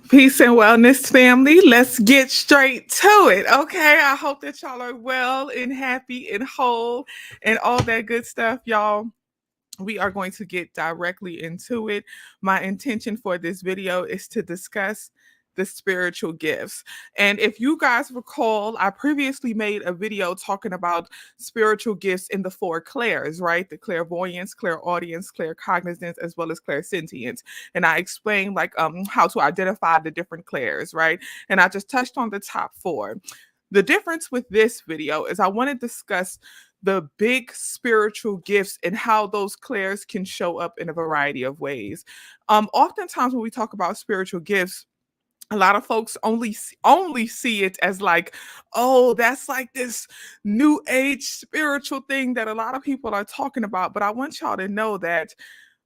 Peace and wellness, family. Let's get straight to it. Okay. I hope that y'all are well and happy and whole and all that good stuff, y'all. We are going to get directly into it. My intention for this video is to discuss the spiritual gifts. And if you guys recall, I previously made a video talking about spiritual gifts in the four clairs, right? The clairvoyance, clairaudience, claircognizance, as well as clairsentience. And I explained how to identify the different clairs, right? And I just touched on the top four. The difference with this video is I want to discuss the big spiritual gifts and how those clairs can show up in a variety of ways. Oftentimes when we talk about spiritual gifts, a lot of folks only see it as like, oh, that's like this new age spiritual thing that a lot of people are talking about. But I want y'all to know that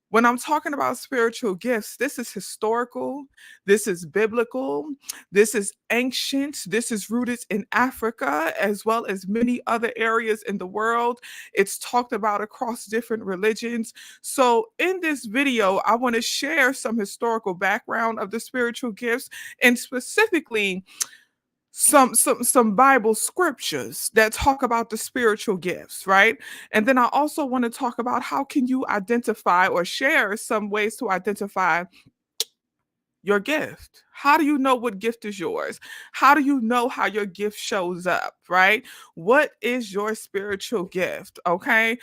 when I'm talking about spiritual gifts, this is historical, this is biblical, this is ancient, this is rooted in Africa as well as many other areas in the world. It's talked about across different religions. So, in this video, I want to share some historical background of the spiritual gifts and specifically some Bible scriptures that talk about the spiritual gifts, right? And then I also want to talk about how can you identify or share some ways to identify your gift. How do you know what gift is yours? How do you know how your gift shows up, right? What is your spiritual gift? Okay.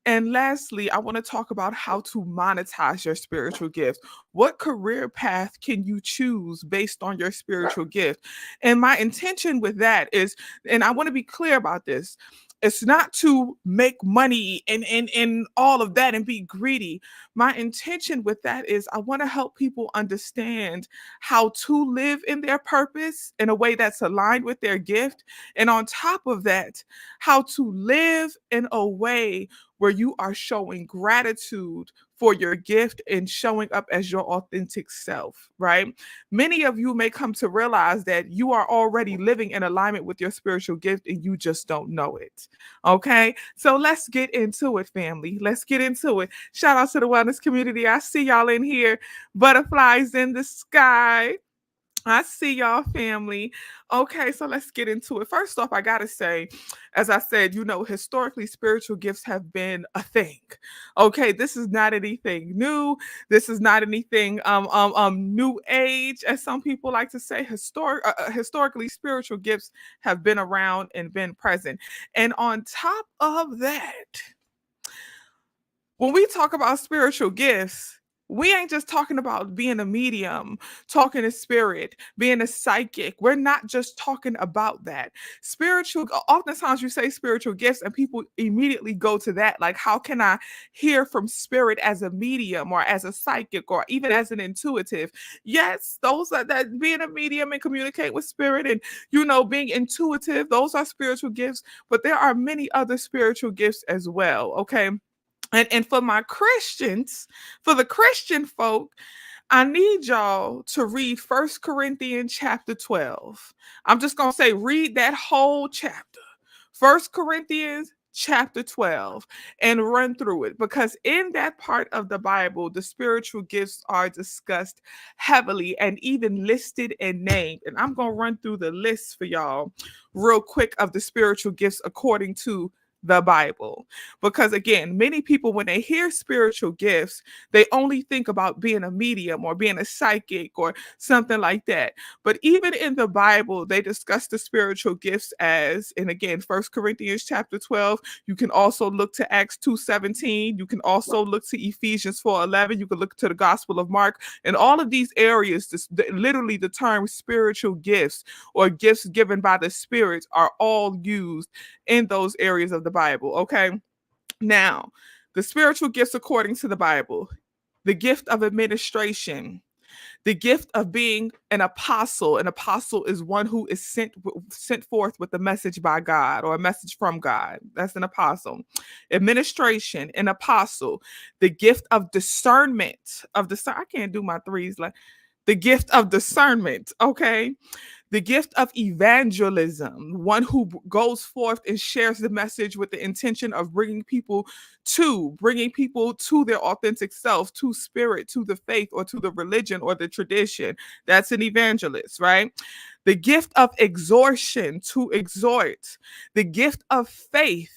And lastly, I want to talk about how to monetize your spiritual gift. What career path can you choose based on your spiritual gift? And my intention with that is, and I want to be clear about this, it's not to make money and all of that and be greedy. My intention with that is I want to help people understand how to live in their purpose in a way that's aligned with their gift. And on top of that, how to live in a way where you are showing gratitude for your gift and showing up as your authentic self, right? Many of you may come to realize that you are already living in alignment with your spiritual gift and you just don't know it. Okay, so let's get into it, family. Let's get into it. Shout out to the wellness community. I see y'all in here. Butterflies in the sky. I see y'all, family. Okay, so let's get into it. First off, I gotta say, as I said, historically, spiritual gifts have been a thing. Okay, this is not anything new. This is not anything new age, as some people like to say. Historically, spiritual gifts have been around and been present. And on top of that, when we talk about spiritual gifts, we ain't just talking about being a medium, talking to spirit, being a psychic. We're not just talking about that. Oftentimes you say spiritual gifts and people immediately go to that. Like, how can I hear from spirit as a medium or as a psychic or even as an intuitive? Yes, those are that being a medium and communicate with spirit and, being intuitive, those are spiritual gifts, but there are many other spiritual gifts as well. Okay. And for my Christians, for the Christian folk, I need y'all to read First Corinthians chapter 12. I'm just going to say, read that whole chapter. First Corinthians chapter 12 and run through it because in that part of the Bible, the spiritual gifts are discussed heavily and even listed and named. And I'm going to run through the list for y'all real quick of the spiritual gifts according to the Bible. Because again, many people, when they hear spiritual gifts, they only think about being a medium or being a psychic or something like that. But even in the Bible, they discuss the spiritual gifts as, and again, First Corinthians chapter 12, you can also look to Acts 2:17, you can also look to Ephesians 4:11, you can look to the Gospel of Mark, and all of these areas, literally the term spiritual gifts or gifts given by the Spirit are all used in those areas of the Bible. Okay. Now, the spiritual gifts according to the Bible, the gift of administration, the gift of being an apostle. An apostle is one who is sent forth with a message by God or a message from God. That's an apostle. Administration, an apostle. The gift of discernment I can't do my threes like the gift of discernment. Okay. The gift of evangelism, one who goes forth and shares the message with the intention of bringing people to their authentic self, to spirit, to the faith, or to the religion or the tradition. That's an evangelist, right? The gift of exhortation, to exhort. The gift of faith.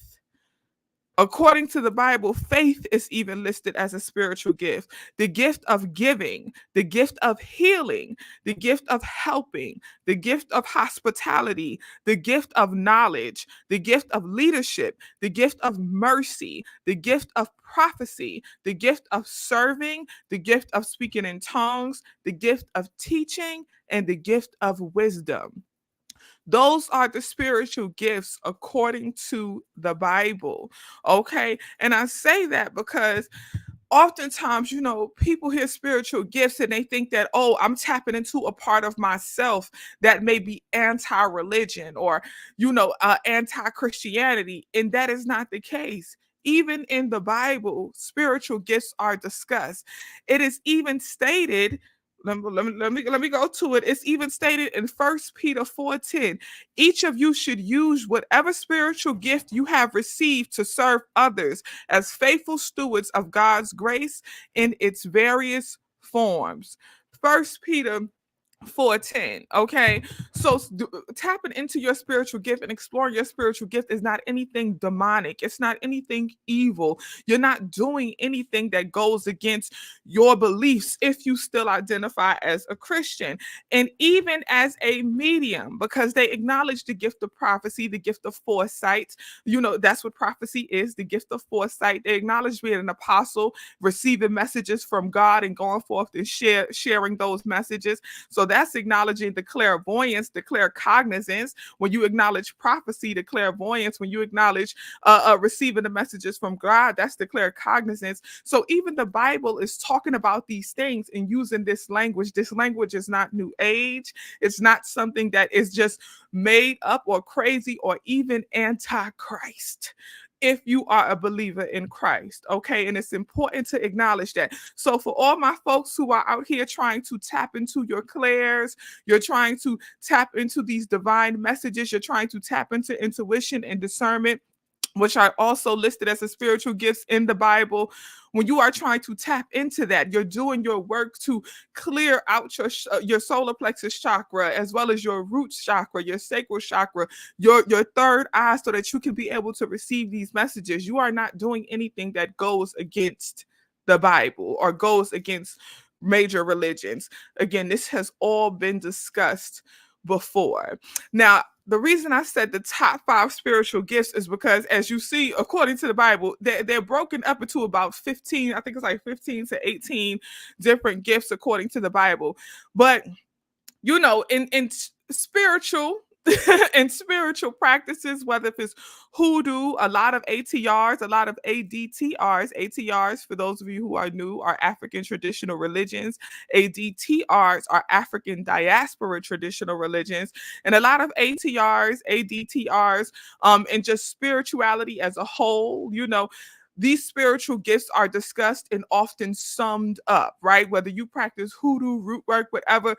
According to the Bible, faith is even listed as a spiritual gift. The gift of giving, the gift of healing, the gift of helping, the gift of hospitality, the gift of knowledge, the gift of leadership, the gift of mercy, the gift of prophecy, the gift of serving, the gift of speaking in tongues, the gift of teaching, and the gift of wisdom. Those are the spiritual gifts according to the Bible. Okay. And I say that because oftentimes, people hear spiritual gifts and they think that, oh, I'm tapping into a part of myself that may be anti religion or, anti Christianity. And that is not the case. Even in the Bible, spiritual gifts are discussed. It is even stated. Let me go to it. It's even stated in First Peter 4:10. Each of you should use whatever spiritual gift you have received to serve others as faithful stewards of God's grace in its various forms. First Peter 4:10. Okay. So tapping into your spiritual gift and exploring your spiritual gift is not anything demonic. It's not anything evil. You're not doing anything that goes against your beliefs if you still identify as a Christian. And even as a medium, because they acknowledge the gift of prophecy, the gift of foresight. That's what prophecy is, the gift of foresight. They acknowledge being an apostle, receiving messages from God and going forth and sharing those messages. So that's acknowledging the clairvoyance, the claircognizance. When you acknowledge prophecy, the clairvoyance, when you acknowledge receiving the messages from God, that's the claircognizance. So even the Bible is talking about these things and using this language. This language is not new age. It's not something that is just made up or crazy or even anti-Christ if you are a believer in Christ. Okay. And it's important to acknowledge that. So for all my folks who are out here trying to tap into your clairs, you're trying to tap into these divine messages, you're trying to tap into intuition and discernment, which are also listed as the spiritual gifts in the Bible. When you are trying to tap into that, you're doing your work to clear out your solar plexus chakra, as well as your root chakra, your sacral chakra, your third eye, so that you can be able to receive these messages. You are not doing anything that goes against the Bible or goes against major religions. Again, this has all been discussed before. Now, the reason I said the top 5 spiritual gifts is because, as you see, according to the Bible, they're broken up into about 15, I think it's like 15 to 18 different gifts according to the Bible. But, in spiritual and spiritual practices, whether if it's hoodoo, a lot of ATRs, a lot of ADTRs. ATRs, for those of you who are new, are African traditional religions. ADTRs are African diaspora traditional religions. And a lot of ATRs, ADTRs, and just spirituality as a whole, these spiritual gifts are discussed and often summed up, right? Whether you practice hoodoo, root work, whatever,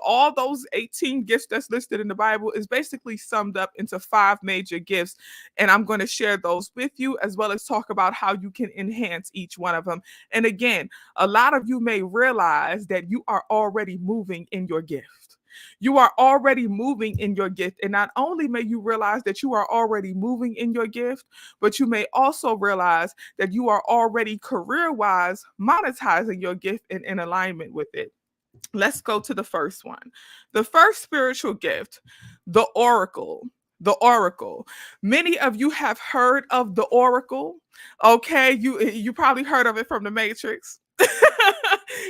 all those 18 gifts that's listed in the Bible is basically summed up into 5 major gifts. And I'm going to share those with you, as well as talk about how you can enhance each one of them. And again, a lot of you may realize that you are already moving in your gift. You are already moving in your gift. And not only may you realize that you are already moving in your gift, but you may also realize that you are already career-wise monetizing your gift and in alignment with it. Let's go to the first one. The first spiritual gift, the oracle. The oracle. Many of you have heard of the oracle. Okay, you probably heard of it from the Matrix.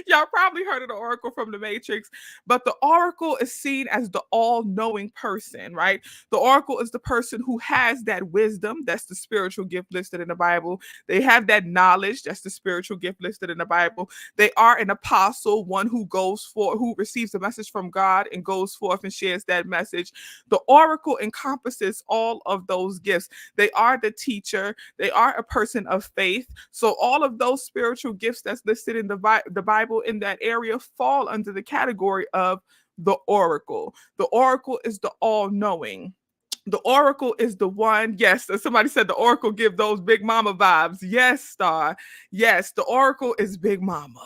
Y'all probably heard of the oracle from the Matrix, but the oracle is seen as the all-knowing person, right? The oracle is the person who has that wisdom. That's the spiritual gift listed in the Bible. They have that knowledge. That's the spiritual gift listed in the Bible. They are an apostle, one who who receives a message from God and goes forth and shares that message. The oracle encompasses all of those gifts. They are the teacher. They are a person of faith. So all of those spiritual gifts that's listed in the Bible in that area fall under the category of the oracle. The oracle is the all-knowing. The oracle is the one. Yes, somebody said the oracle give those big mama vibes. Yes, Star. Yes, the oracle is big mama.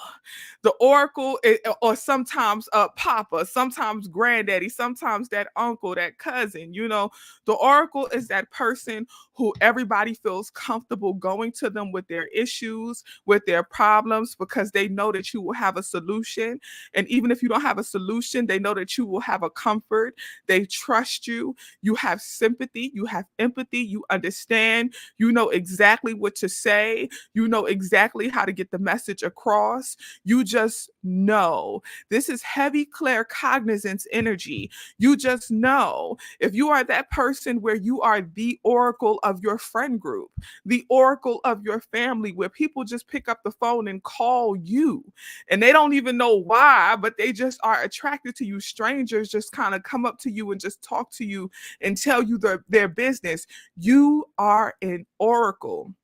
The oracle or sometimes papa, sometimes granddaddy, sometimes that uncle, that cousin. The oracle is that person who everybody feels comfortable going to them with their issues, with their problems, because they know that you will have a solution. And even if you don't have a solution, they know that you will have a comfort. They trust you. You have sympathy, you have empathy, you understand, you know exactly what to say, you know exactly how to get the message across. You just know. This is heavy claircognizance energy. You just know. If you are that person where you are the oracle of your friend group, the oracle of your family, where people just pick up the phone and call you, and they don't even know why, but they just are attracted to you. Strangers just kind of come up to you and just talk to you and tell you their business. You are an oracle.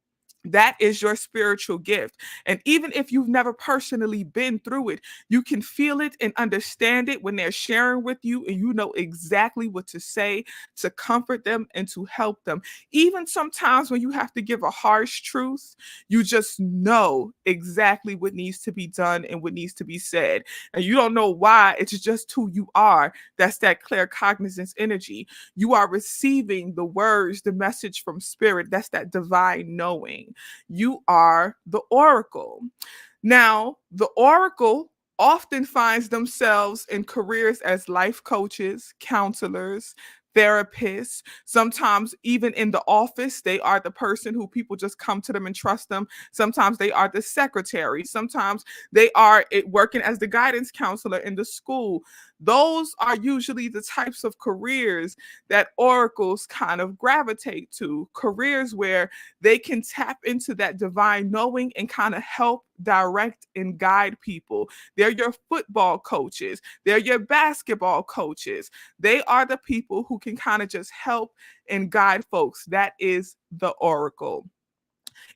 That is your spiritual gift. And even if you've never personally been through it, you can feel it and understand it when they're sharing with you, and you know exactly what to say to comfort them and to help them. Even sometimes when you have to give a harsh truth, you just know exactly what needs to be done and what needs to be said. And you don't know why, it's just who you are. That's that clear cognizance energy. You are receiving the words, the message from spirit. That's that divine knowing. You are the oracle. Now, the oracle often finds themselves in careers as life coaches, counselors, therapists. Sometimes, even in the office, they are the person who people just come to them and trust them. Sometimes they are the secretary. Sometimes they are working as the guidance counselor in the school. Those are usually the types of careers that oracles kind of gravitate to, careers where they can tap into that divine knowing and kind of help direct and guide people. They're your football coaches, they're your basketball coaches. They are the people who can kind of just help and guide folks. That is the oracle.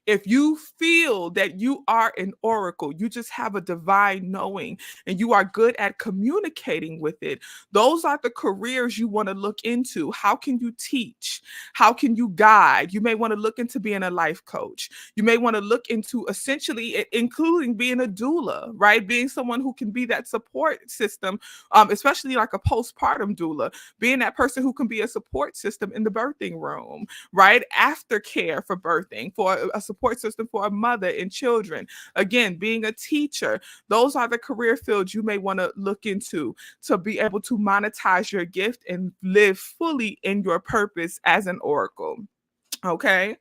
If you feel that you are an oracle, you just have a divine knowing and you are good at communicating with it, those are the careers you want to look into. How can you teach? How can you guide? You may want to look into being a life coach. You may want to look into essentially including being a doula, right? Being someone who can be that support system, especially like a postpartum doula, being that person who can be a support system in the birthing room, right? Aftercare for birthing, for a support system for a mother and children. Again, being a teacher. Those are the career fields you may want to look into to be able to monetize your gift and live fully in your purpose as an oracle. Okay.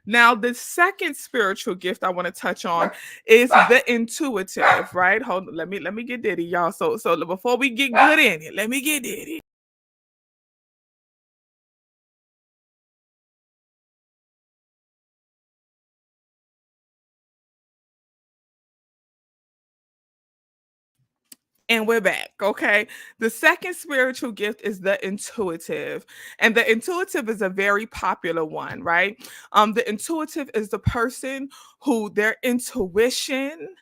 Now, the second spiritual gift I want to touch on is the intuitive, right? Hold on, let me get diddy, y'all. So before we get good in it, let me get diddy. And we're back. Okay. The second spiritual gift is the intuitive. And the intuitive is a very popular one, right? The intuitive is the person who their intuition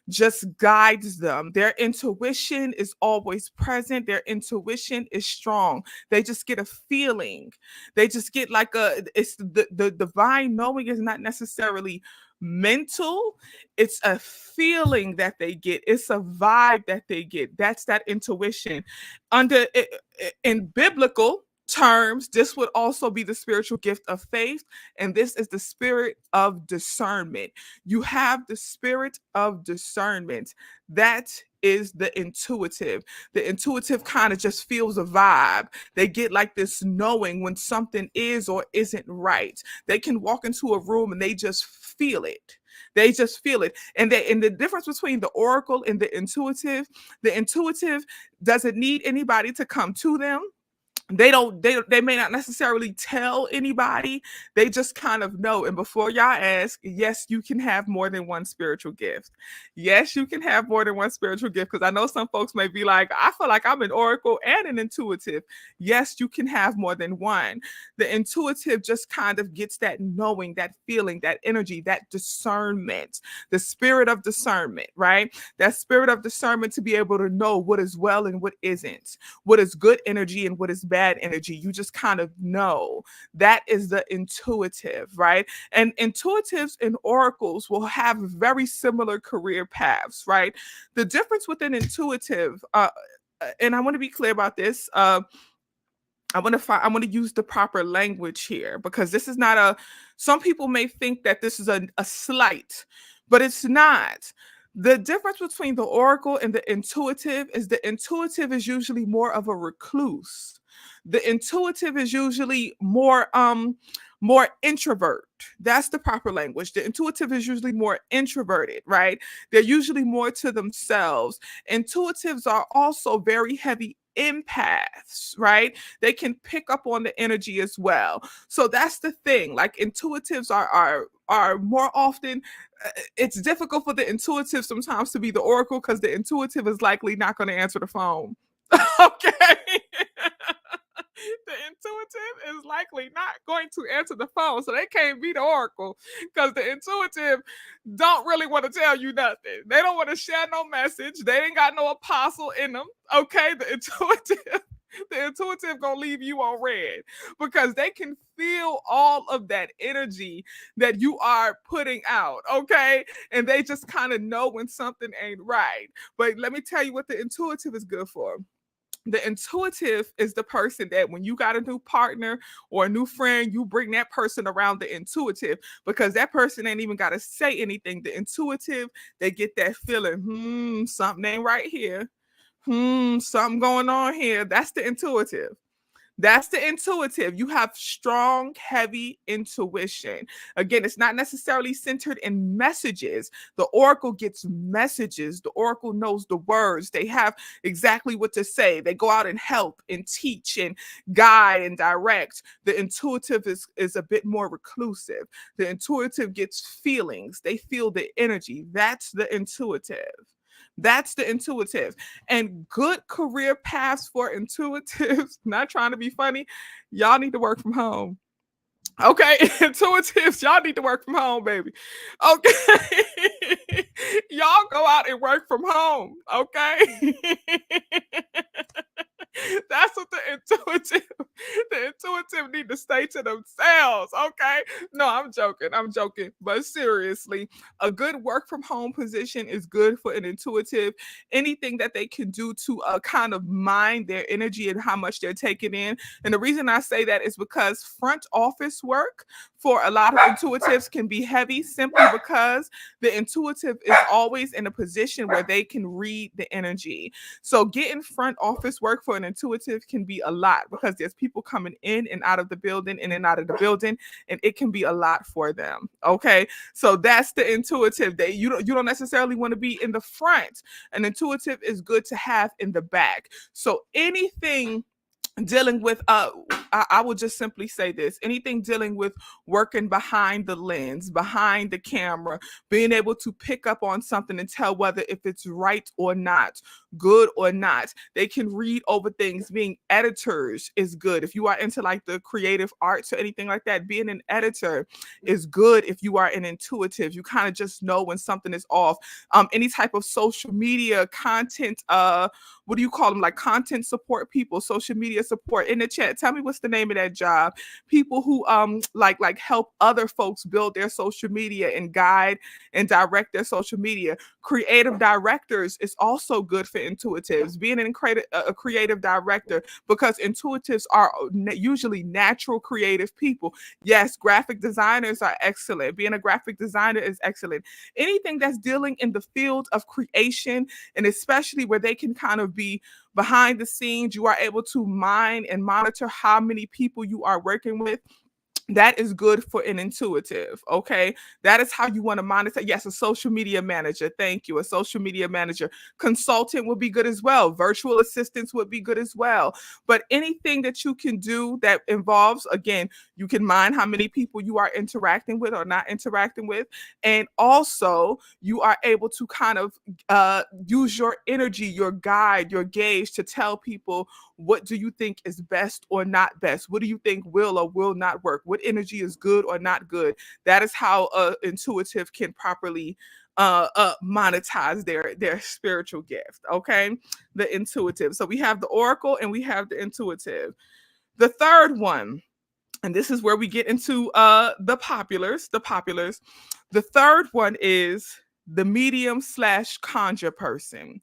just guides them. Their intuition is always present. Their intuition is strong. They just get a feeling. They just get like it's the divine knowing is not necessarily mental. It's a feeling that they get. It's a vibe that they get. That's that intuition. In biblical terms, this would also be the spiritual gift of faith, and this is the spirit of discernment. You have the spirit of discernment. That is the intuitive. The intuitive kind of just feels a vibe. They get like this knowing when something is or isn't right. They can walk into a room and they just feel it. They just feel it. And the difference between the oracle and the intuitive doesn't need anybody to come to them. They may not necessarily tell anybody. They just kind of know. And before y'all ask, yes, you can have more than one spiritual gift. Yes, you can have more than one spiritual gift, because I know some folks may be like, I feel like I'm an oracle and an intuitive. Yes, you can have more than one. The intuitive just kind of gets that knowing, that feeling, that energy, that discernment, the spirit of discernment, right? That spirit of discernment to be able to know what is well and what isn't, what is good energy and what is bad energy. You just kind of know. That is the intuitive, right? And intuitives and oracles will have very similar career paths, right? The difference with an intuitive, and I want to be clear about this. I want to use the proper language here, because this is not a. Some people may think that this is a slight, but it's not. The difference between the oracle and the intuitive is the intuitive is usually more of a recluse. The intuitive is usually more introvert. That's the proper language. The intuitive is usually more introverted, right? They're usually more to themselves. Intuitives are also very heavy empaths, right? They can pick up on the energy as well. So that's the thing. Like intuitives are more often, it's difficult for the intuitive sometimes to be the oracle, because the intuitive is likely not going to answer the phone. Okay. The intuitive is likely not going to answer the phone, so they can't be the oracle, because the intuitive don't really want to tell you nothing. They don't want to share no message. They ain't got no apostle in them. Okay, the intuitive gonna leave you on red, because they can feel all of that energy that you are putting out. Okay, and they just kind of know when something ain't right. But let me tell you what the intuitive is good for. The intuitive is the person that when you got a new partner or a new friend, you bring that person around the intuitive, because that person ain't even got to say anything. The intuitive, they get that feeling, something ain't right here. Something going on here. That's the intuitive. That's the intuitive. You have strong, heavy intuition. Again, it's not necessarily centered in messages. The oracle gets messages. The oracle knows the words. They have exactly what to say. They go out and help and teach and guide and direct. The intuitive is a bit more reclusive. The intuitive gets feelings. They feel the energy. That's the intuitive. That's the intuitive. And good career paths for intuitives, not trying to be funny, y'all need to work from home. Okay, intuitives, y'all need to work from home, baby. Okay, y'all go out and work from home. Okay. That's what the intuitive need to stay to themselves. Okay. No, I'm joking. I'm joking. But seriously, a good work from home position is good for an intuitive. Anything that they can do to kind of mind their energy and how much they're taking in. And the reason I say that is because front office work for a lot of intuitives can be heavy, simply because the intuitive is always in a position where they can read the energy. So getting front office work for an intuitive can be a lot, because there's people coming in and out of the building, in and out of the building, and it can be a lot for them. Okay. So that's the intuitive. You don't necessarily want to be in the front. An intuitive is good to have in the back. So anything dealing with I will just simply say this: anything dealing with working behind the lens, behind the camera, being able to pick up on something and tell whether if it's right or not, good or not. They can read over things. Being editors is good if you are into like the creative arts or anything like that. Being an editor is good if you are an intuitive. You kind of just know when something is off. Any type of social media content, what do you call them, like content support people, social media support. In the chat, tell me what's the name of that job. People who like help other folks build their social media and guide and direct their social media. Creative directors is also good for intuitives. Being a creative director, because intuitives are usually natural creative people. Yes, graphic designers are excellent. Being a graphic designer is excellent. Anything that's dealing in the field of creation, and especially where they can kind of be behind the scenes, you are able to mine and monitor how many people you are working with. That is good for an intuitive. Okay. That is how you want to monitor. Yes, a social media manager. Thank you. A social media manager. Consultant would be good as well. Virtual assistants would be good as well. But anything that you can do that involves, again, you can mind how many people you are interacting with or not interacting with. And also, you are able to kind of use your energy, your guide, your gauge to tell people what do you think is best or not best? What do you think will or will not work? What energy is good or not good? That is how intuitive can properly monetize their spiritual gift. Okay, the intuitive. So we have the oracle and we have the intuitive. The third one, and this is where we get into the populars. The populars. The third one is the medium slash conjure person.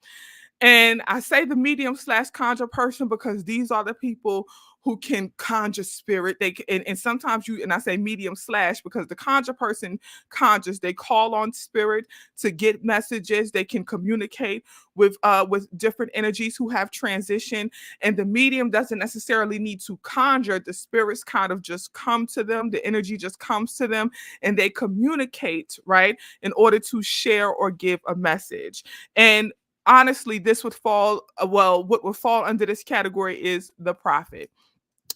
And I say the medium slash conjure person because these are the people who can conjure spirit. And sometimes and I say medium slash because the conjure person conjures. They call on spirit to get messages. They can communicate with different energies who have transition. And the medium doesn't necessarily need to conjure. The spirits kind of just come to them. The energy just comes to them, and they communicate right in order to share or give a message. And honestly, this would fall what would fall under this category is the prophet.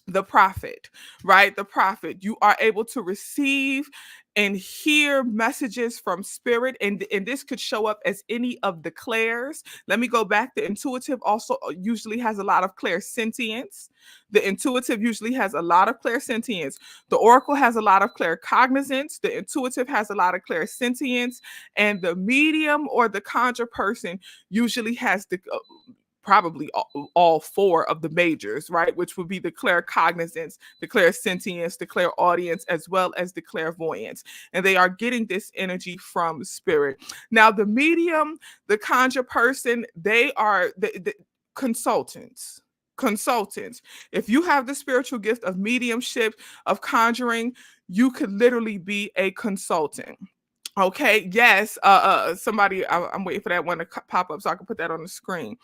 The prophet, right? The prophet. You are able to receive and hear messages from spirit, and this could show up as any of the clairs. Let me go back. The intuitive also usually has a lot of clairsentience. The intuitive usually has a lot of clairsentience. The oracle has a lot of claircognizance. The intuitive has a lot of clairsentience, and the medium or the conjure person usually has the probably all four of the majors, right? Which would be the claircognizance, the clairsentience, the clairaudience, as well as the clairvoyance. And they are getting this energy from spirit. Now, the medium, the conjure person, they are the consultants. Consultants. If you have the spiritual gift of mediumship, of conjuring, you could literally be a consultant. Okay, yes. Somebody, I'm waiting for that one to pop up so I can put that on the screen.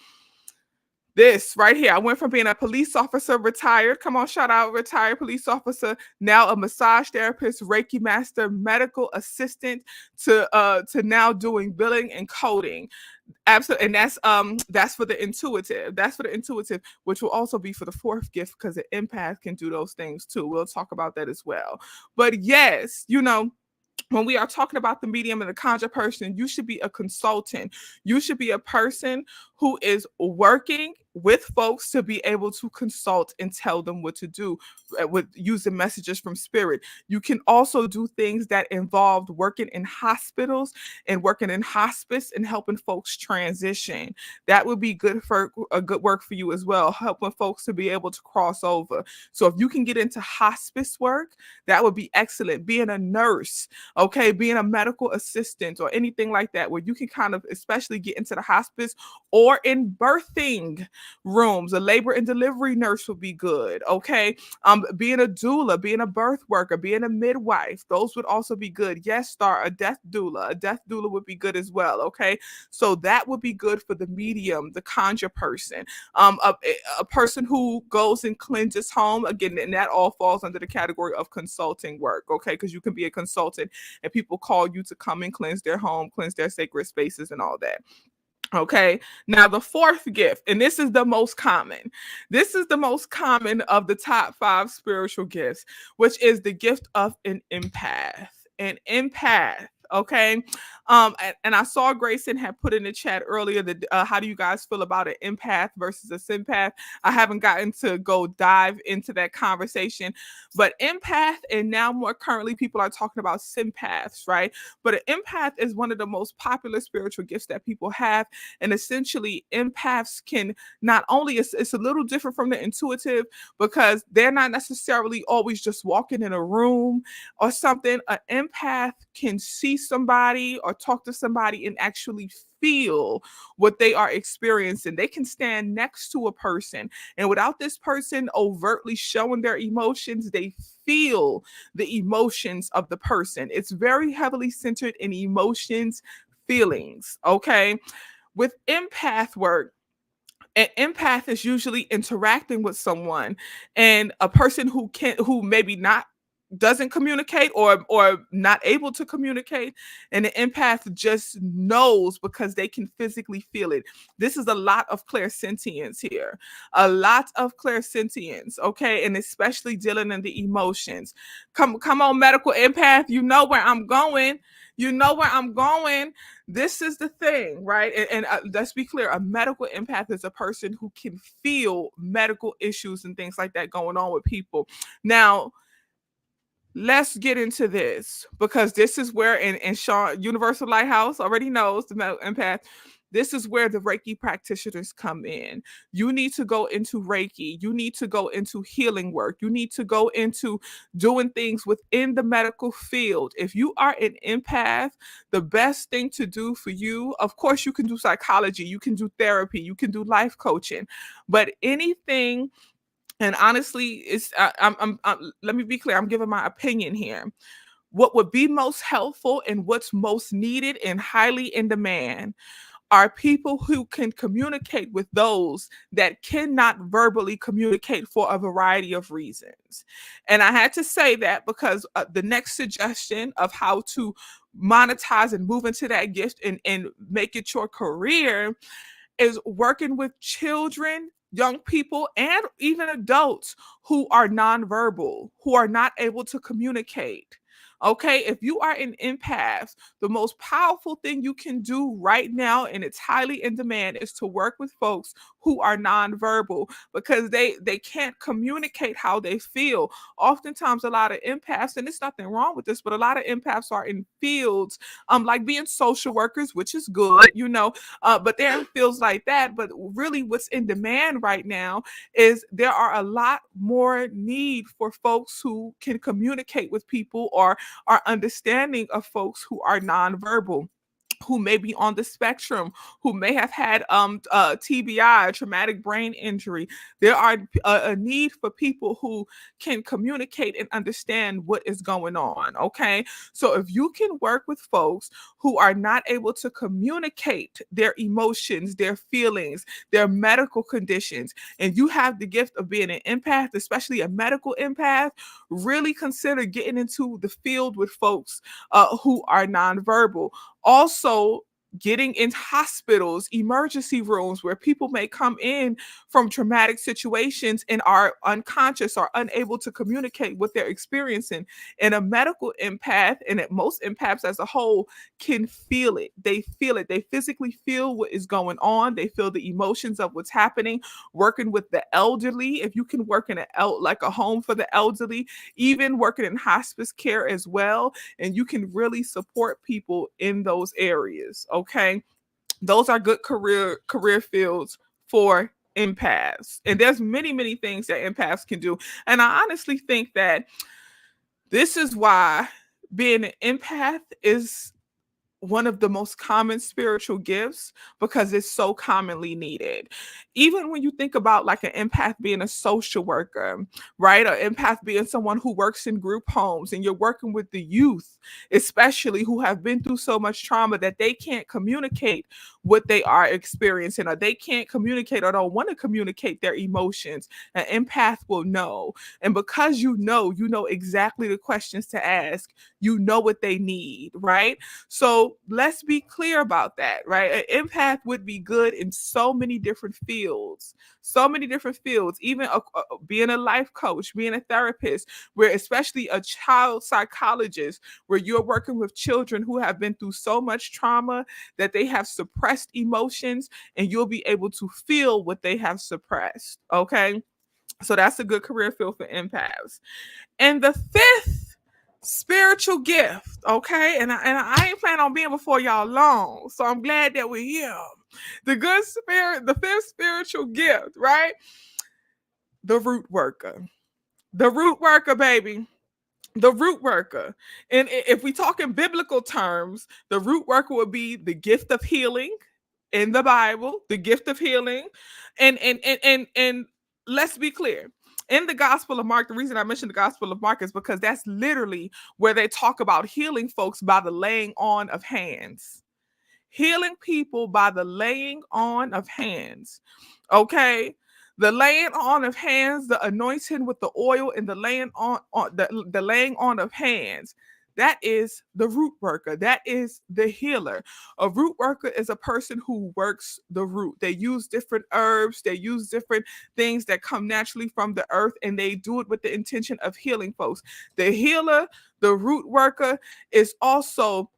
This right here. I went from being a police officer, retired. Come on, shout out, retired police officer. Now a massage therapist, Reiki master, medical assistant to now doing billing and coding. Absolutely, and that's for the intuitive. That's for the intuitive, which will also be for the fourth gift because the empath can do those things too. We'll talk about that as well. But yes, when we are talking about the medium and the conjure person, you should be a consultant. You should be a person who is working with folks to be able to consult and tell them what to do with using messages from spirit. You can also do things that involve working in hospitals and working in hospice and helping folks transition. That would be good for a good work for you as well, helping folks to be able to cross over. So if you can get into hospice work, that would be excellent. Being a nurse, okay, being a medical assistant or anything like that, where you can kind of especially get into the hospice or in birthing rooms. A labor and delivery nurse would be good, okay? Being a doula, being a birth worker, being a midwife, those would also be good. Yes, star, a death doula. A death doula would be good as well, okay? So that would be good for the medium, the conjure person. A person who goes and cleanses home, again, and that all falls under the category of consulting work, okay? Because you can be a consultant and people call you to come and cleanse their home, cleanse their sacred spaces and all that. Okay. Now, the fourth gift, and this is the most common. This is the most common of the top 5 spiritual gifts, which is the gift of an empath. An empath. Okay. And I saw Grayson had put in the chat earlier that how do you guys feel about an empath versus a sympath? I haven't gotten to go dive into that conversation, but empath, and now more currently people are talking about sympaths, right? But an empath is one of the most popular spiritual gifts that people have. And essentially, empaths can not only, it's a little different from the intuitive because they're not necessarily always just walking in a room or something. An empath can see somebody or talk to somebody and actually feel what they are experiencing. They can stand next to a person, and without this person overtly showing their emotions, they feel the emotions of the person. It's very heavily centered in emotions, feelings. Okay. With empath work, an empath is usually interacting with someone, and a person who maybe not doesn't communicate or not able to communicate, and the empath just knows because they can physically feel it. This is a lot of clairsentience here, a lot of clairsentience, okay, and especially dealing in the emotions. Come on, medical empath, you know where I'm going. You know where I'm going. This is the thing, right? And let's be clear, a medical empath is a person who can feel medical issues and things like that going on with people. Now, let's get into this because this is where, and Sean, Universal Lighthouse already knows the empath. This is where the Reiki practitioners come in. You need to go into Reiki. You need to go into healing work. You need to go into doing things within the medical field. If you are an empath, the best thing to do for you, of course, you can do psychology, you can do therapy, you can do life coaching, but anything. And honestly, it's let me be clear. I'm giving my opinion here. What would be most helpful and what's most needed and highly in demand are people who can communicate with those that cannot verbally communicate for a variety of reasons. And I had to say that because the next suggestion of how to monetize and move into that gift and make it your career is working with children, young people, and even adults who are nonverbal, who are not able to communicate. Okay, if you are an empath, the most powerful thing you can do right now, and it's highly in demand, is to work with folks who are nonverbal because they can't communicate how they feel. Oftentimes, a lot of empaths, and there's nothing wrong with this, but a lot of empaths are in fields like being social workers, which is good, you know, but there are fields like that. But really, what's in demand right now is there are a lot more need for folks who can communicate with people or are understanding of folks who are nonverbal, who may be on the spectrum, who may have had TBI, traumatic brain injury. There are a need for people who can communicate and understand what is going on. Okay, so if you can work with folks who are not able to communicate their emotions, their feelings, their medical conditions, and you have the gift of being an empath, especially a medical empath, really consider getting into the field with folks who are nonverbal. Also, getting in hospitals, emergency rooms where people may come in from traumatic situations and are unconscious or unable to communicate what they're experiencing. And a medical empath, and most empaths as a whole, can feel it. They feel it. They physically feel what is going on. They feel the emotions of what's happening. Working with the elderly, if you can work in like a home for the elderly, even working in hospice care as well, and you can really support people in those areas. Okay, those are good career fields for empaths, and there's many things that empaths can do. And I honestly think that this is why being an empath is one of the most common spiritual gifts because it's so commonly needed. Even when you think about like an empath being a social worker, right? An empath being someone who works in group homes and you're working with the youth, especially who have been through so much trauma that they can't communicate what they are experiencing, or they can't communicate or don't want to communicate their emotions. An empath will know. And because you know exactly the questions to ask, you know what they need, right? So let's be clear about that, right? An empath would be good in so many different fields, even being a life coach, being a therapist, where especially a child psychologist, where you're working with children who have been through so much trauma that they have suppressed emotions, and you'll be able to feel what they have suppressed. Okay. So that's a good career field for empaths. And the fifth spiritual gift, okay? And I ain't planning on being before y'all long, so I'm glad that we're here. The fifth spiritual gift, right? The root worker. The root worker, baby. The root worker. And if we talk in biblical terms, the root worker would be the gift of healing in the Bible, the gift of healing. And let's be clear. In the Gospel of Mark, the reason I mentioned the Gospel of Mark is because that's literally where they talk about healing folks by the laying on of hands. Healing people by the laying on of hands. Okay? The laying on of hands, the anointing with the oil, and the laying on of hands. That is the root worker. That is the healer. A root worker is a person who works the root. They use different herbs, they use different things that come naturally from the earth, and they do it with the intention of healing folks. The healer, the root worker, is also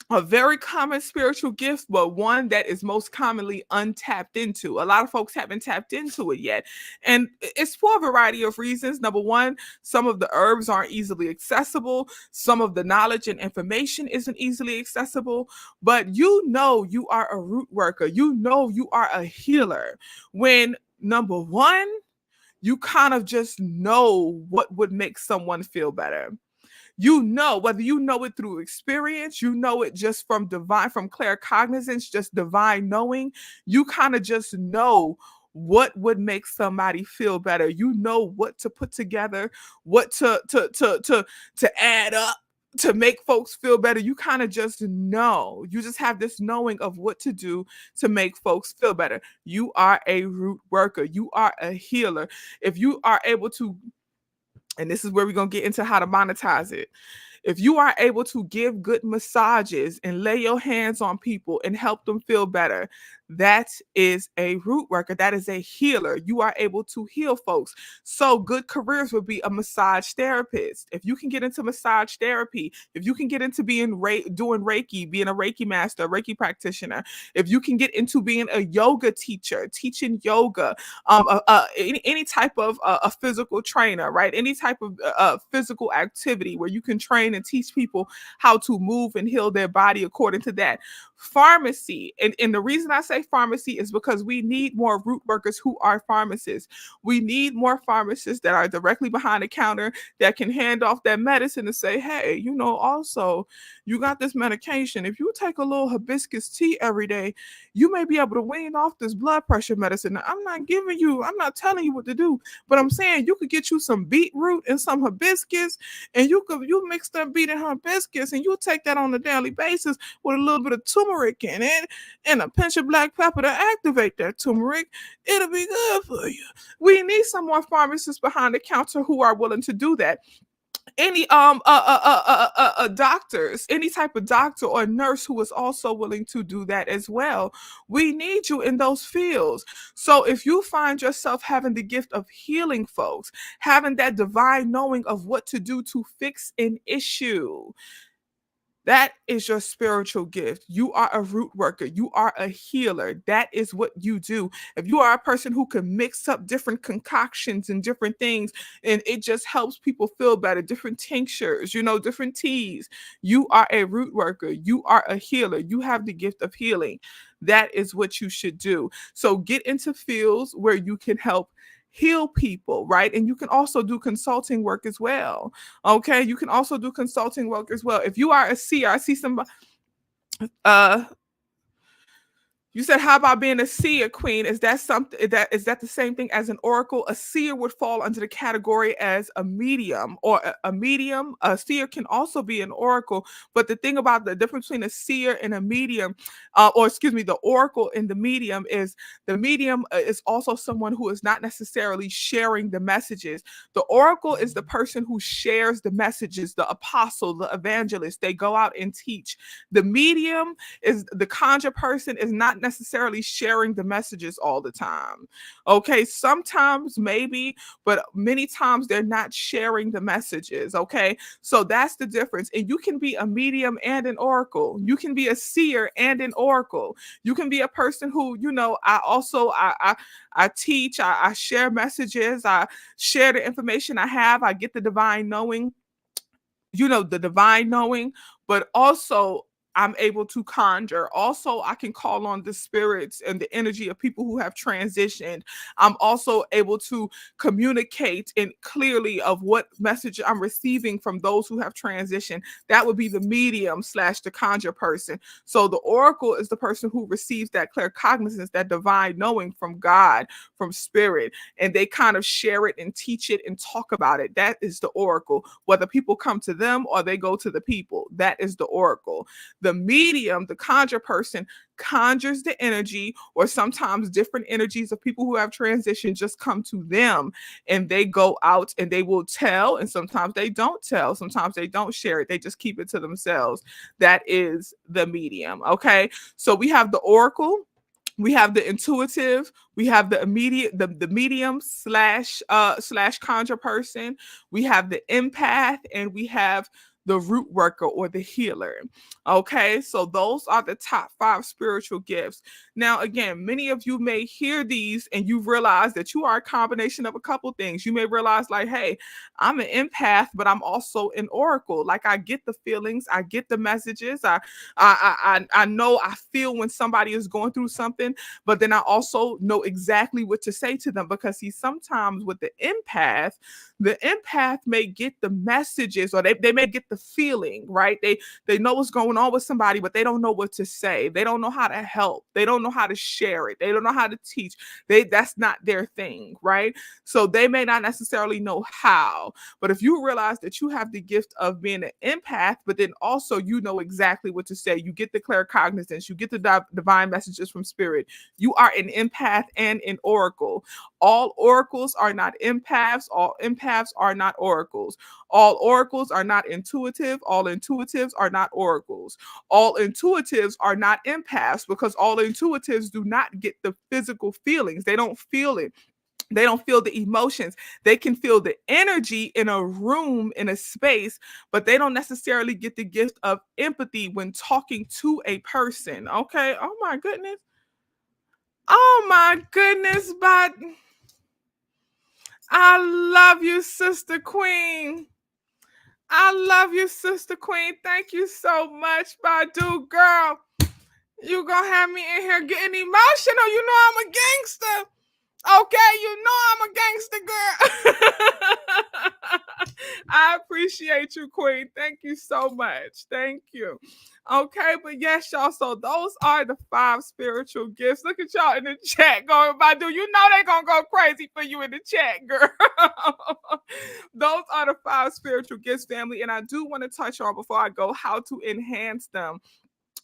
a very common spiritual gift, but one that is most commonly untapped into. A lot of folks haven't tapped into it yet. And it's for a variety of reasons. Number one, some of the herbs aren't easily accessible, some of the knowledge and information isn't easily accessible. But you know, you are a root worker, you know, you are a healer when, number one, you kind of just know what would make someone feel better. You know, whether you know it through experience, you know it just from divine, from claircognizance, just divine knowing, you kind of just know what would make somebody feel better. You know what to put together, what to add up to make folks feel better. You kind of just know. You just have this knowing of what to do to make folks feel better. You are a root worker. You are a healer. If you are able to, and this is where we're going to get into how to monetize it. If you are able to give good massages and lay your hands on people and help them feel better, that is a root worker. That is a healer. You are able to heal folks. So good careers would be a massage therapist. If you can get into massage therapy, if you can get into doing Reiki, being a Reiki master, a Reiki practitioner, if you can get into being a yoga teacher, teaching yoga, any type of a physical trainer, right? Any type of physical activity where you can train and teach people how to move and heal their body according to that. Pharmacy, and the reason I say pharmacy is because we need more root workers who are pharmacists. We need more pharmacists that are directly behind the counter that can hand off that medicine and say, hey, you know, also, you got this medication. If you take a little hibiscus tea every day, you may be able to wean off this blood pressure medicine. Now, I'm not telling you what to do, but I'm saying you could get you some beetroot and some hibiscus, and you mix that beet and hibiscus, and you take that on a daily basis with a little bit of turmeric in it and a pinch of black pepper to activate that turmeric. It'll be good for you. We need some more pharmacists behind the counter who are willing to do that. Any doctors, any type of doctor or nurse who is also willing to do that as well. We need you in those fields. So if you find yourself having the gift of healing folks, having that divine knowing of what to do to fix an issue, that is your spiritual gift. You are a root worker. You are a healer. That is what you do. If you are a person who can mix up different concoctions and different things, and it just helps people feel better, different tinctures, you know, different teas, you are a root worker. You are a healer. You have the gift of healing. That is what you should do. So get into fields where you can help heal people, right? And you can also do consulting work as well. Okay, you can also do consulting work as well. If you are a seer, I see some uh you said, how about being a seer, queen? Is that something that the same thing as an oracle? A seer would fall under the category as a medium, or a medium. A seer can also be an oracle. But the thing about the difference between a seer and a medium, or excuse me, the oracle and the medium is, the medium is also someone who is not necessarily sharing the messages. The oracle is the person who shares the messages, the apostle, the evangelist. They go out and teach. The medium is the conjure person, is not necessarily sharing the messages all the time. Okay, sometimes maybe, but many times they're not sharing the messages. Okay, so that's the difference. And you can be a medium and an oracle. You can be a seer and an oracle. You can be a person who, you know, I teach, I share messages, I share the information I have, I get the divine knowing, you know, the divine knowing, but also I'm able to conjure. Also, I can call on the spirits and the energy of people who have transitioned. I'm also able to communicate and clearly of what message I'm receiving from those who have transitioned. That would be the medium slash the conjure person. So the oracle is the person who receives that claircognizance, that divine knowing from God, from spirit, and they kind of share it and teach it and talk about it. That is the oracle. Whether people come to them or they go to the people, that is the oracle. The medium, the conjure person, conjures the energy, or sometimes different energies of people who have transitioned just come to them and they go out and they will tell. And sometimes they don't tell, sometimes they don't share it, they just keep it to themselves. That is the medium. Okay. So we have the oracle, we have the intuitive, we have the immediate, the medium slash conjure person, we have the empath, and we have the root worker or the healer. Okay, so those are the top 5 spiritual gifts. Now, again, many of you may hear these and you realize that you are a combination of a couple things. You may realize, like, hey, I'm an empath, but I'm also an oracle. Like, I get the feelings, I get the messages, I know, I feel when somebody is going through something, but then I also know exactly what to say to them, because see, sometimes with the empath may get the messages, or they may get the feeling, right? They know what's going on with somebody, but they don't know what to say. They don't know how to help. They don't know how to share it. They don't know how to teach. That's not their thing, right? So they may not necessarily know how. But if you realize that you have the gift of being an empath, but then also you know exactly what to say, you get the claircognizance, you get the divine messages from spirit. You are an empath and an oracle. All oracles are not empaths. All empaths are not oracles. All oracles are not intuitive. All intuitives are not oracles. All intuitives are not empaths, because all intuitives do not get the physical feelings. They don't feel it. They don't feel the emotions. They can feel the energy in a room, in a space, but they don't necessarily get the gift of empathy when talking to a person. Okay. Oh my goodness. Oh my goodness. But I love you, Sister Queen. I love you, Sister Queen. Thank you so much, Badu girl. You gonna have me in here getting emotional. You know I'm a gangster. Okay, you know I'm a gangster girl. I appreciate you, Queen. Thank you so much. Thank you. Okay, but yes, y'all. So those are the 5 spiritual gifts. Look at y'all in the chat going, Badu. You know they're gonna go crazy for you in the chat, girl. Those are the 5 spiritual gifts, family. And I do want to touch on, before I go, how to enhance them,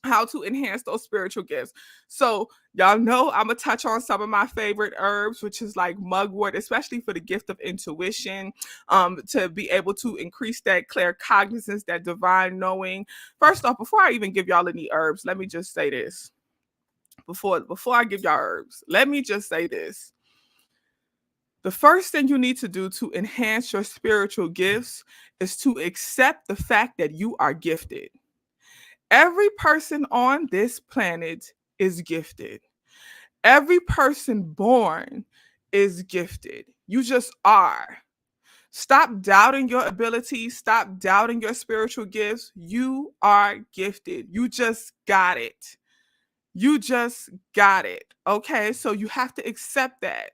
how to enhance those spiritual gifts. So y'all know I'm gonna touch on some of my favorite herbs, which is like mugwort, especially for the gift of intuition, to be able to increase that claircognizance, that divine knowing. First off, before I even give y'all any herbs, let me just say this. Before I give y'all herbs, let me just say this. The first thing you need to do to enhance your spiritual gifts is to accept the fact that you are gifted. Every person on this planet is gifted. Every person born is gifted. You just are. Stop doubting your abilities. Stop doubting your spiritual gifts. You are gifted. You just got it. You just got it. Okay. So you have to accept that.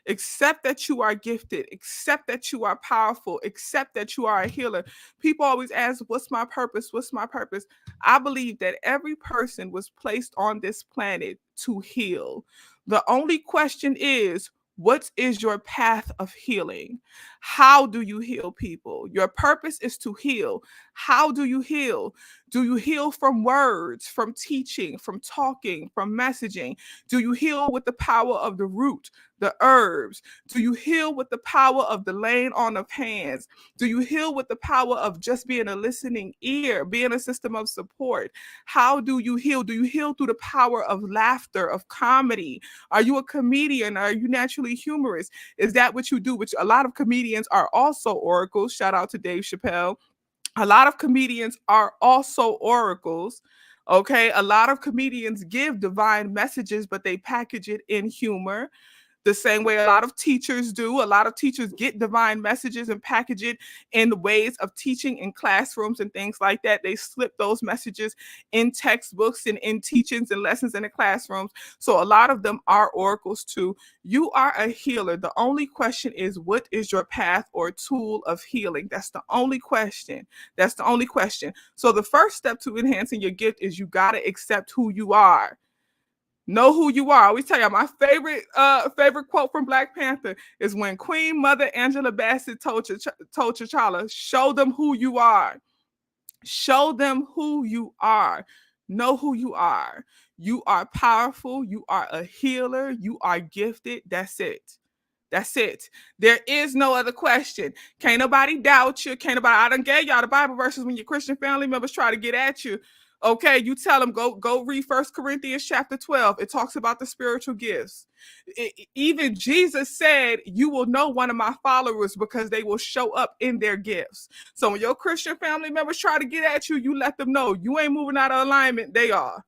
Accept that you are gifted. Accept that you are powerful. Accept that you are a healer. People always ask, what's my purpose? What's my purpose? I believe that every person was placed on this planet to heal. The only question is, what is your path of healing? How do you heal people? Your purpose is to heal. How do you heal? Do you heal from words, from teaching, from talking, from messaging? Do you heal with the power of the root, the herbs? Do you heal with the power of the laying on of hands? Do you heal with the power of just being a listening ear, being a system of support? How do you heal? Do you heal through the power of laughter, of comedy? Are you a comedian? Are you naturally humorous? Is that what you do? Which a lot of comedians are also oracles. Shout out to Dave Chappelle. A lot of comedians are also oracles. Okay. A lot of comedians give divine messages, but they package it in humor, the same way a lot of teachers do. A lot of teachers get divine messages and package it in ways of teaching in classrooms and things like that. They slip those messages in textbooks and in teachings and lessons in the classrooms. So a lot of them are oracles too. You are a healer. The only question is, what is your path or tool of healing? That's the only question. That's the only question. So the first step to enhancing your gift is you got to accept who you are. Know who you are. I always tell you, my favorite quote from Black Panther is when Queen Mother Angela Bassett told T'Challa, show them who you are. Show them who you are. Know who you are. You are powerful. You are a healer. You are gifted. That's it. That's it. There is no other question. Can't nobody doubt you. Can't nobody. I done gave y'all the Bible verses when your Christian family members try to get at you. Okay, you tell them go read 1 Corinthians chapter 12. It talks about the spiritual gifts. Even Jesus said, "You will know one of my followers because they will show up in their gifts." So when your Christian family members try to get at you, you let them know you ain't moving out of alignment. They are.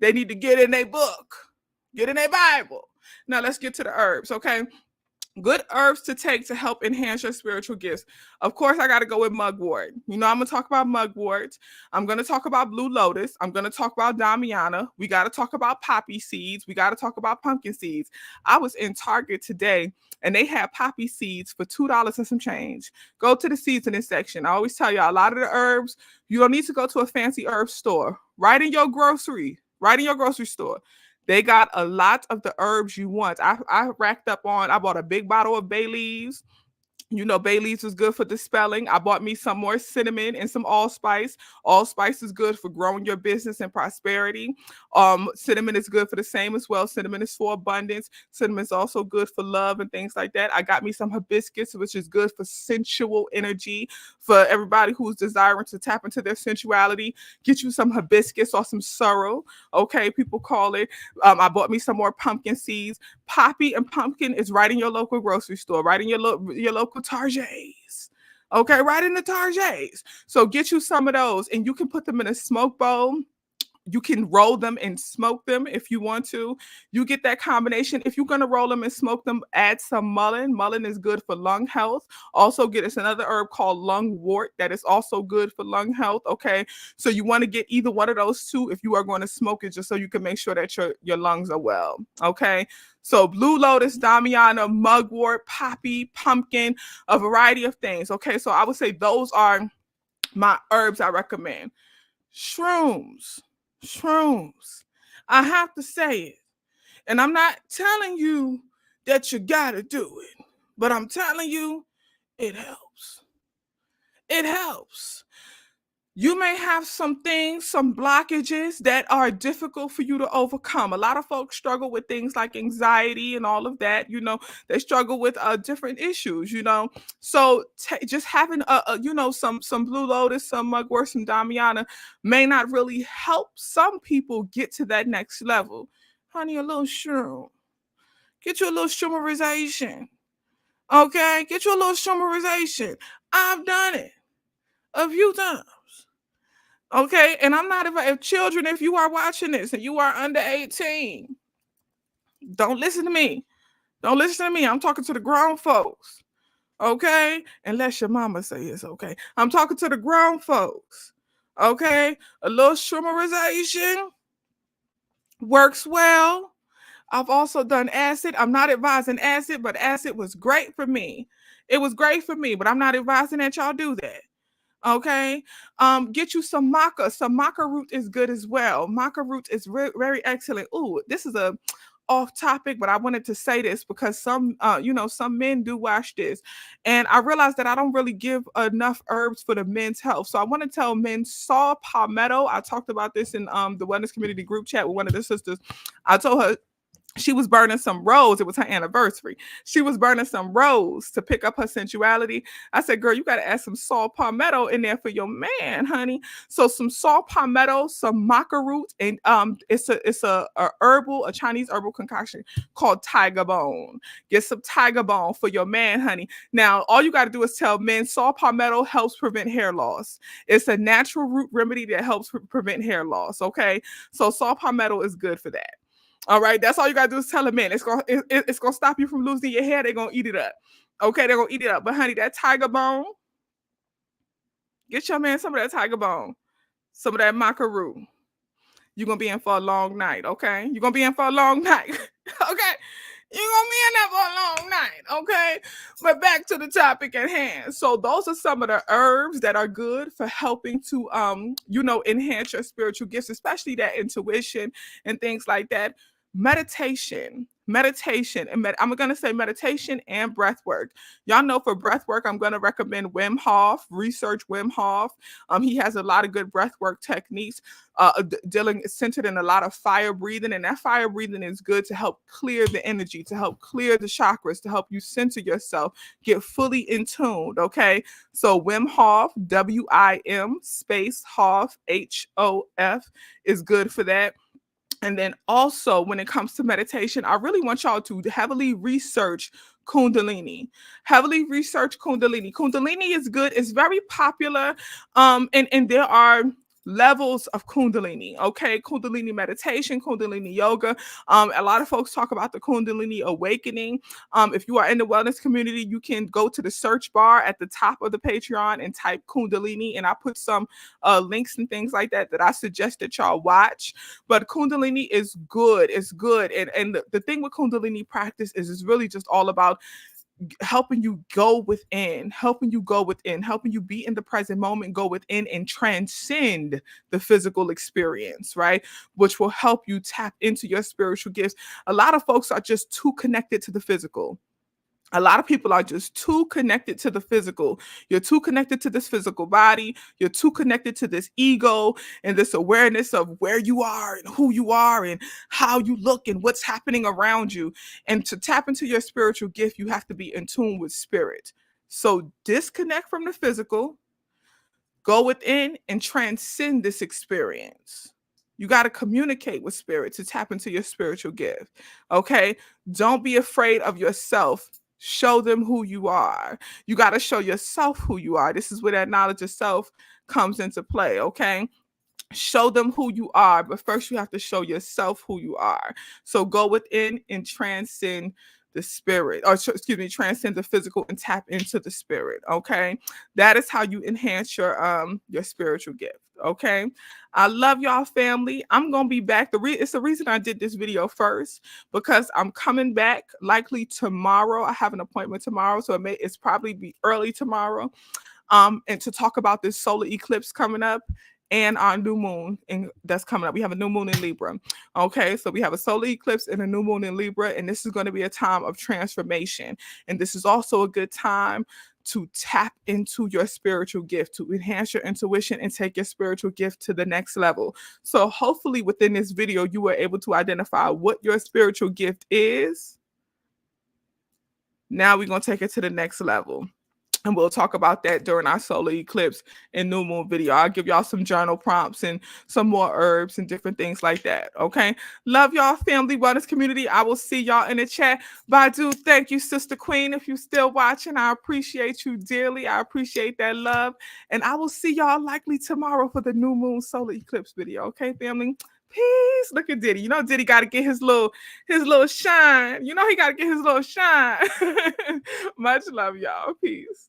They need to get in their book, get in their Bible. Now let's get to the herbs. Okay. Good herbs to take to help enhance your spiritual gifts. Of course, I got to go with mugwort. I'm going to talk about mugwort. I'm going to talk about blue lotus. I'm going to talk about damiana. We got to talk about poppy seeds. We got to talk about pumpkin seeds. I was in Target today and they had poppy seeds for $2 and some change. Go to the seasoning section. I always tell you, a lot of the herbs, you don't need to go to a fancy herb store. Right in your grocery store. They got a lot of the herbs you want. I racked up on, I bought a big bottle of bay leaves. Bay leaves is good for dispelling. I bought me some more cinnamon and some allspice. Allspice is good for growing your business and prosperity. Cinnamon is good for the same as well. Cinnamon is for abundance. Cinnamon is also good for love and things like that. I got me some hibiscus, which is good for sensual energy. For everybody who's desiring to tap into their sensuality, get you some hibiscus or some sorrel. Okay, people call it. I bought me some more pumpkin seeds. Poppy and pumpkin is right in your local grocery store, right in your local Targets. Okay, right in the Targets. So get you some of those and you can put them in a smoke bowl. You can roll them and smoke them if you want to. You get that combination. If you're going to roll them and smoke them, add some mullein. Mullein is good for lung health. Also get us another herb called lungwort that is also good for lung health. Okay, so you want to get either one of those two if you are going to smoke it, just so you can make sure that your lungs are well. Okay, so blue lotus, damiana, mugwort, poppy, pumpkin, a variety of things. Okay, so I would say those are my herbs I recommend. Shrooms. I have to say it. And I'm not telling you that you got to do it, but I'm telling you it helps. It helps. You may have some things, some blockages that are difficult for you to overcome. A lot of folks struggle with things like anxiety and all of that. They struggle with different issues. So just having some blue lotus, some mugwort, some damiana may not really help some people get to that next level. Honey, a little shroom. Get you a little shroomization. Okay, get you a little shroomization. I've done it a few times. Okay, and I'm not if children, if you are watching this and you are under 18, don't listen to me. Don't listen to me. I'm talking to the grown folks. Okay, unless your mama say it's okay. I'm talking to the grown folks. Okay, a little shroomization works well. I've also done acid. I'm not advising acid, but acid was great for me. It was great for me, but I'm not advising that y'all do that. Okay, get you some maca. Some maca root is good as well. Maca root is very excellent. Ooh, this is a off topic, but I wanted to say this because some men do watch this, and I realized that I don't really give enough herbs for the men's health. So I want to tell men saw palmetto. I talked about this in the wellness community group chat with one of the sisters. I told her she was burning some rose. It was her anniversary. She was burning some rose to pick up her sensuality. I said, girl, you got to add some saw palmetto in there for your man, honey. So some saw palmetto, some maca root, and it's a Chinese herbal concoction called tiger bone. Get some tiger bone for your man, honey. Now, all you got to do is tell men saw palmetto helps prevent hair loss. It's a natural root remedy that helps prevent hair loss. Okay, so saw palmetto is good for that. All right, that's all you gotta do is tell a man. It's gonna stop you from losing your hair. They're gonna eat it up. Okay, they're gonna eat it up. But honey, that tiger bone, get your man some of that tiger bone, some of that maca root. You're gonna be in for a long night. Okay, you're gonna be in for a long night. Okay, you're gonna be in there for a long night. Okay, but back to the topic at hand. So those are some of the herbs that are good for helping to enhance your spiritual gifts, especially that intuition and things like that. Meditation meditation. And I'm going to say meditation and breath work. Y'all know for breath work, I'm going to recommend Wim Hof, research Wim Hof. He has a lot of good breath work techniques, dealing centered in a lot of fire breathing. And that fire breathing is good to help clear the energy, to help clear the chakras, to help you center yourself, get fully in tuned. Okay. So Wim Hof, WIM space Hof, HOF is good for that. And then also, when it comes to meditation, I really want y'all to heavily research Kundalini. Heavily research Kundalini. Kundalini is good. It's very popular. And there are levels of Kundalini. Okay, Kundalini meditation, Kundalini yoga. A lot of folks talk about the Kundalini awakening. If you are in the wellness community, you can go to the search bar at the top of the Patreon and type Kundalini, and I put some links and things like that I suggest that y'all watch. But Kundalini is good. It's good. And the thing with Kundalini practice is it's really just all about helping you go within, helping you go within, helping you be in the present moment, go within and transcend the physical experience, right? Which will help you tap into your spiritual gifts. A lot of folks are just too connected to the physical. A lot of people are just too connected to the physical. You're too connected to this physical body. You're too connected to this ego and this awareness of where you are and who you are and how you look and what's happening around you. And to tap into your spiritual gift, you have to be in tune with spirit. So disconnect from the physical, go within and transcend this experience. You got to communicate with spirit to tap into your spiritual gift. Okay. Don't be afraid of yourself. Show them who you are. You got to show yourself who you are. This is where that knowledge of self comes into play. Okay. Show them who you are, but first you have to show yourself who you are. So go within and transcend the spirit, or excuse me, transcend the physical and tap into the spirit. Okay, that is how you enhance your spiritual gift. Okay, I love y'all, family. I'm gonna be back. It's the reason I did this video first, because I'm coming back likely tomorrow. I have an appointment tomorrow, so it's probably be early tomorrow. And to talk about this solar eclipse coming up and our new moon that's coming up. We have a new moon in Libra. Okay, so we have a solar eclipse and a new moon in Libra, and this is going to be a time of transformation. And this is also a good time to tap into your spiritual gift, to enhance your intuition and take your spiritual gift to the next level. So hopefully within this video, you were able to identify what your spiritual gift is. Now we're going to take it to the next level. And we'll talk about that during our solar eclipse and new moon video. I'll give y'all some journal prompts and some more herbs and different things like that. Okay. Love y'all, family wellness community. I will see y'all in the chat. Badu, thank you, Sister Queen. If you're still watching, I appreciate you dearly. I appreciate that love. And I will see y'all likely tomorrow for the new moon solar eclipse video. Okay, family? Peace. Look at Diddy. You know Diddy got to get his little shine. You know he got to get his little shine. Much love, y'all. Peace.